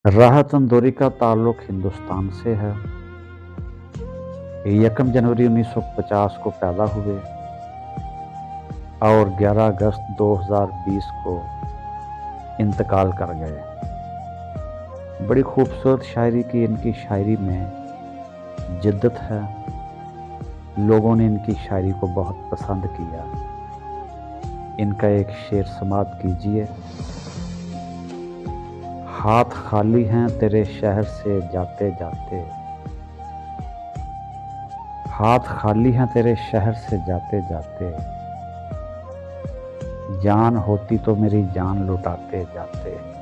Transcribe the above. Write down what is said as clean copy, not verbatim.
राहत तंदूरी का ताल्लुक हिंदुस्तान से है। 1 जनवरी 1950 को पैदा हुए और 11 अगस्त 2020 को इंतकाल कर गए। बड़ी खूबसूरत शायरी की इनकी शायरी में जिद्दत है। लोगों ने इनकी शायरी को बहुत पसंद किया। इनका एक शेर समाअत कीजिए। हाथ खाली हैं तेरे शहर से जाते जाते, हाथ खाली हैं तेरे शहर से जाते जाते, जान होती तो मेरी जान लुटाते जाते।